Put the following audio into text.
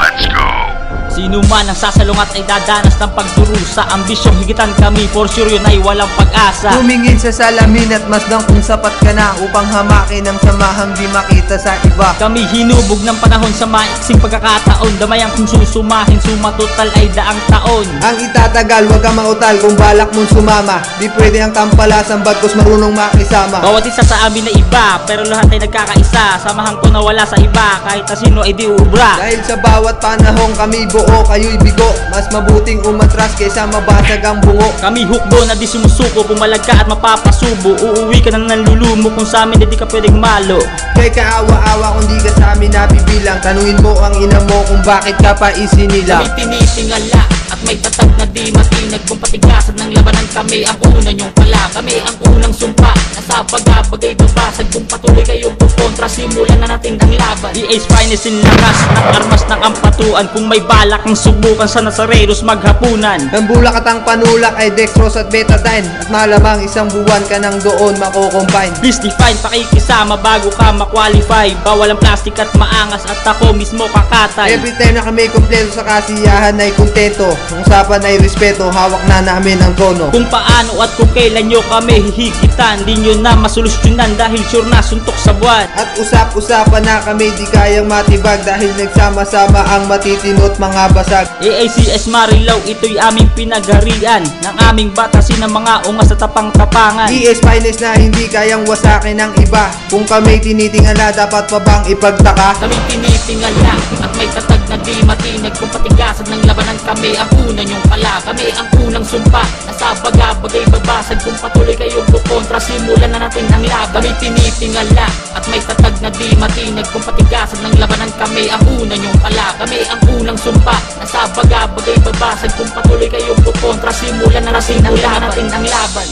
Let's go. Sino man ang sasalungat ay dadanas ng pagdurusa. Ambisyong higitan kami, for sure yun ay walang pag-asa. Tumingin sa salamin at masdang kung sapat ka na upang hamakin ang samahang di makita sa iba. Kami hinubog ng panahon sa maiksing pagkakataon. Damayan kung susumahin, sumatotal ay daang taon. Ang itatagal, wag kang mautal kung balak mong sumama. Di pwede ang tampalasan bagkus marunong makisama. Bawat isa sa amin na iba, pero lahat ay nagkakaisa. Samahan ko na wala sa iba, kahit na sino ay di uubra. Dahil sa bawat panahon kami buo, kayo'y bigo. Mas mabuting umatras kaysa mabasag ang bungo. Kami hukbo na di sumusuko, pumalag ka at mapapasubo. Uuwi ka na nanlulumo kung sa amin na di ka pwedeng malo. Kay kaawa-awa kung di ka sa amin nabibilang. Tanungin mo ang ina mo kung bakit ka pa isinilang. Kami tinitingala at may tatag na di matinag. Kung patigasan ng labanan kami ang una nyong pala. Kami ang unang sumpa na sa pag-apagay babasag. Kung patuloy kayong pukontra, simulan na natin ang laban. EA's finest in lakas ng armas ng ampatuan. Kung may balak ang subukan sa Nazareros maghapunan. Ang bulak at ang panulak ay dextrose at betadine. At malamang isang buwan ka nang doon makukombine. Please define, pakikisama bago ka makwalify. Bawal ang plastic at maangas at ako mismo kakatay. Every time na kami kumpleto sa kasiyahan ay kontento. Ang usapan ay respeto, hawak na namin ang trono. Kung paano at kung kailan nyo kami hihigitan, di nyo na masolusyonan dahil sure na suntok sa buwan. At usap-usapan na kami di kayang matibag dahil nagsama-sama ang matitino't mga basag. AACS Marilao, ito'y aming pinagharian ng aming batasin ng mga ungas sa tapang-tapangan. EA's finest na hindi kayang wasakin ng iba. Kung kami tinitingala, dapat pa bang ipagtaka? Kami tinitingala at may tatag na di matinag. Kung patigasan ng labanan kami ang una nyong pala. Kami ang unang sumpa na sa bagay babasag. Kung patuloy kayong kukontra, simulan na natin ang laban. Kami tinitingala at may tatag na di matinag. Kung patigasan ng labanan kami ang una nyong pala. Kami ang unang sumpa na sa bagay babasag. Kung patuloy kayong kukontra, simulan na natin ang laban.